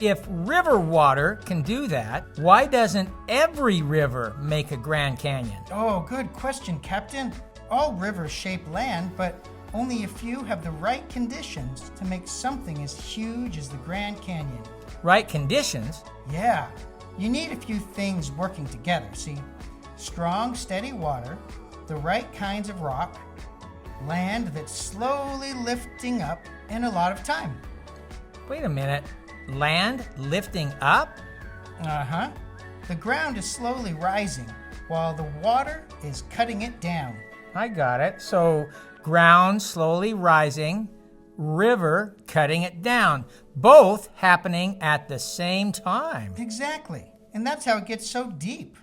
If river water can do that, why doesn't every river make a Grand Canyon? Oh, good question, Captain. All rivers shape land, but only a few have the right conditions to make something as huge as the Grand Canyon. Right conditions? Yeah, you need a few things working together, see? Strong, steady water, the right kinds of rock, land that's slowly lifting up, and a lot of time. Wait a minute. Land lifting up? Uh-huh. The ground is slowly rising while the water is cutting it down. I got it. So ground slowly rising, river cutting it down, both happening at the same time. Exactly. And that's how it gets so deep.